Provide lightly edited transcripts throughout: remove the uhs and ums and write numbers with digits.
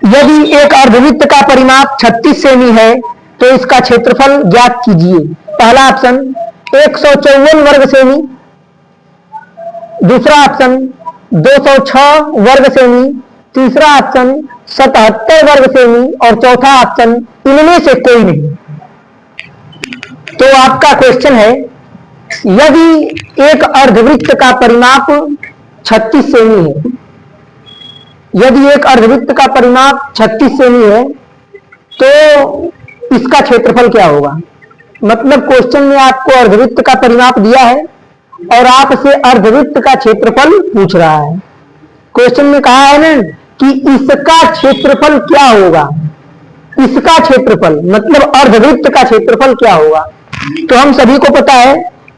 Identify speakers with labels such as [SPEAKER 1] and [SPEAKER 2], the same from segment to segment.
[SPEAKER 1] यदि एक अर्धवृत्त का परिमाप 36 सेमी है तो इसका क्षेत्रफल ज्ञात कीजिए। पहला ऑप्शन 154 वर्ग सेमी, दूसरा ऑप्शन 206 वर्ग सेमी, तीसरा ऑप्शन 77 वर्ग सेमी और चौथा ऑप्शन इनमें से कोई नहीं। तो आपका क्वेश्चन है, यदि एक अर्धवृत्त का परिमाप 36 सेमी है, यदि एक अर्धवृत्त का परिमाप 36 सेमी है तो इसका क्षेत्रफल क्या होगा। मतलब क्वेश्चन में आपको अर्धवृत्त का परिमाप दिया है और आपसे अर्धवृत्त का क्षेत्रफल पूछ रहा है। क्वेश्चन में कहा है ना कि इसका क्षेत्रफल क्या होगा, इसका क्षेत्रफल मतलब अर्धवृत्त का क्षेत्रफल क्या होगा। तो हम सभी को पता है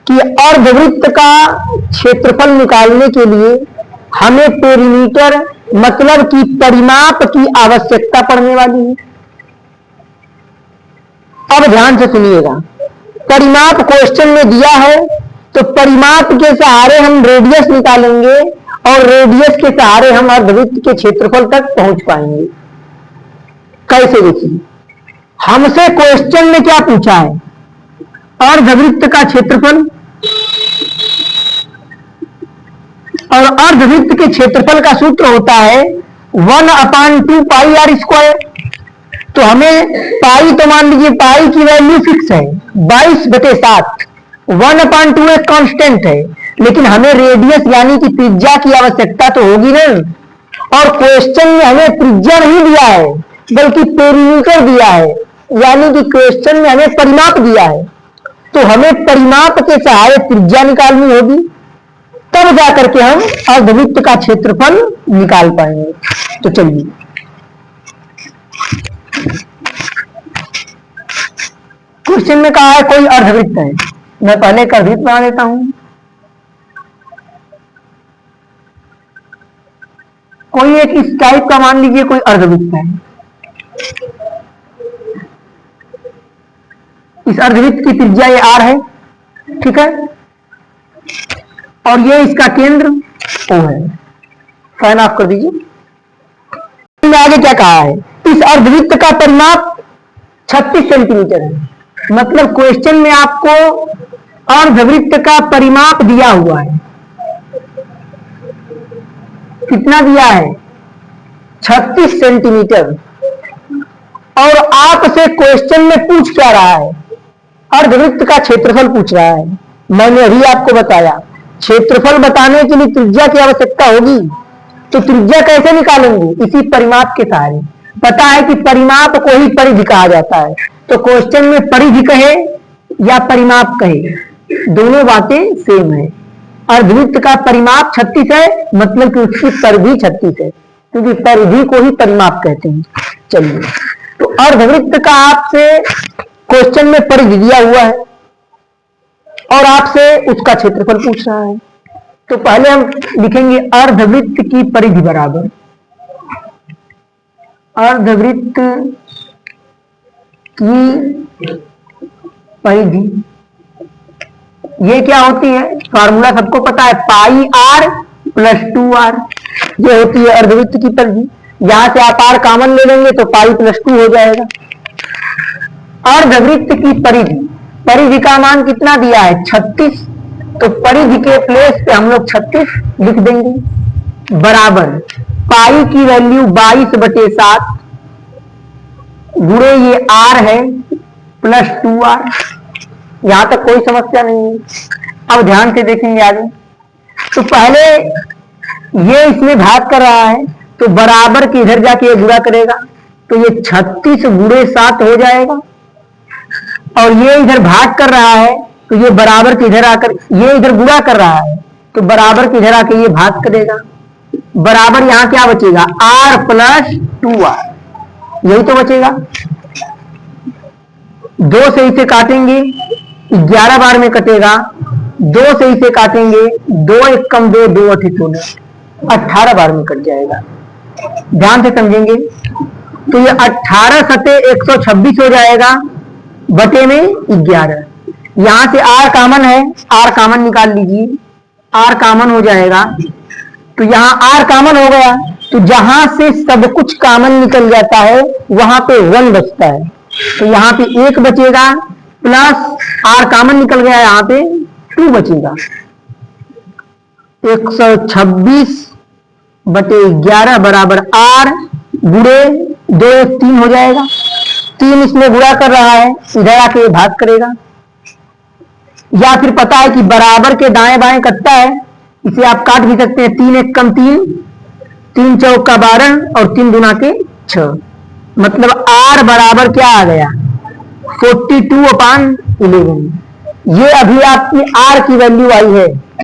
[SPEAKER 1] कि अर्धवृत्त का क्षेत्रफल निकालने के लिए हमें पेरीमीटर मतलब कि परिमाप की आवश्यकता पड़ने वाली है। अब ध्यान से सुनिएगा, परिमाप क्वेश्चन में दिया है तो परिमाप के सहारे हम रेडियस निकालेंगे और रेडियस के सहारे हम अर्धवृत्त के क्षेत्रफल तक पहुंच पाएंगे। कैसे? देखिए, हमसे क्वेश्चन में क्या पूछा है, अर्धवृत्त का क्षेत्रफल, और अर्धवृत्त के क्षेत्रफल का सूत्र होता है 1/2 पाई आर स्क्वायर। तो हमें पाई, तो मान लीजिए पाई की वैल्यू फिक्स है 22/7, 1/2 एक कांस्टेंट है, लेकिन हमें रेडियस यानी कि त्रिज्या की आवश्यकता तो होगी ना। और क्वेश्चन में हमें त्रिज्या नहीं दिया है बल्कि पेरीमीटर दिया है, यानी कि क्वेश्चन में हमें परिमाप दिया है। तो हमें परिमाप के सहारे त्रिज्या निकालनी होगी, तब जाकर के हम अर्धवृत्त का क्षेत्रफल निकाल पाएंगे। तो चलिए, क्वेश्चन में कहा है कोई अर्धवृत्त है। मैं पहले एक अर्धवृत्त बना देता हूं। कोई एक इस टाइप का मान लीजिए कोई अर्धवृत्त है। इस अर्धवृत्त की त्रिज्या ये आर है, ठीक है, और ये इसका केंद्र ओ है। फैन ऑफ कर दीजिए। आगे क्या कहा है, इस अर्धवृत्त का परिमाप 36 सेंटीमीटर है। मतलब क्वेश्चन में आपको अर्धवृत्त का परिमाप दिया हुआ है। कितना दिया है? 36 सेंटीमीटर। और आपसे क्वेश्चन में पूछ क्या रहा है, अर्धवृत्त का क्षेत्रफल पूछ रहा है। मैंने अभी आपको बताया क्षेत्रफल बताने के लिए त्रिज्या की आवश्यकता होगी, तो त्रिज्या कैसे निकालेंगे? इसी परिमाप के सहारे। पता है कि परिमाप को ही परिधि कहा जाता है, तो क्वेश्चन में परिधि कहे या परिमाप कहे, दोनों बातें सेम है। अर्धवृत्त का परिमाप 36 है, मतलब कि उसकी परिधि 36 है, क्योंकि परिधि को ही परिमाप कहते हैं। चलिए, तो अर्धवृत्त का आपसे क्वेश्चन में परिधि दिया हुआ है और आपसे उसका क्षेत्रफल पूछ रहा है। तो पहले हम लिखेंगे अर्धवृत्त की परिधि बराबर अर्धवृत्त की परिधि। ये क्या होती है? फार्मूला सबको पता है, पाई आर प्लस 2r। ये होती है अर्धवृत्त की परिधि। यहां से आप r कॉमन ले लेंगे तो पाई प्लस 2 हो जाएगा। अर्धवृत्त की परिधि, परिधि का मान कितना दिया है? 36। तो परिधि के प्लेस पे हम लोग 36 लिख देंगे बराबर पाई की वैल्यू 22/7 गुणे ये r है प्लस 2r। यहां तक कोई समस्या नहीं है। अब ध्यान से देखेंगे आगे। तो पहले ये इसमें भाग कर रहा है तो बराबर के इधर जाके ये गुणा करेगा, तो ये 36 गुणे 7 हो जाएगा। और ये इधर भाग कर रहा है तो ये बराबर के इधर आकर ये इधर गुणा कर रहा है, तो बराबर के इधर आके ये भाग करेगा। बराबर यहां क्या बचेगा? r प्लस 2r, यही तो बचेगा। 2 से इसे काटेंगे 11 बार में कटेगा, 2 से इसे काटेंगे 2 1 कम 2 2 8 16 18 बार में कट जाएगा। ध्यान से समझेंगे। तो ये 18 सते 126 हो जाएगा बटे में 11। यहां से r कॉमन है, r कॉमन निकाल लीजिए, r कॉमन हो जाएगा। तो यहां r कॉमन हो गया तो जहां से सब कुछ कॉमन निकल जाता है वहां पे 1 बचता है, तो यहां पे 1 बचेगा प्लस r कॉमन निकल गया, यहां पे 2 बचेगा। 126/11 बराबर r गुणे 2 1 3 हो जाएगा। 3 इसमें गुणा कर रहा है, इधर आके भाग करेगा, या फिर पता है कि बराबर के दाएं बाएं कटता है, इसे आप काट भी सकते हैं। 3 1 कम 3, 3 चौका 12 और 3 गुना के 6, मतलब r बराबर क्या आ गया 42/11। ये अभी आपकी r की वैल्यू आई है।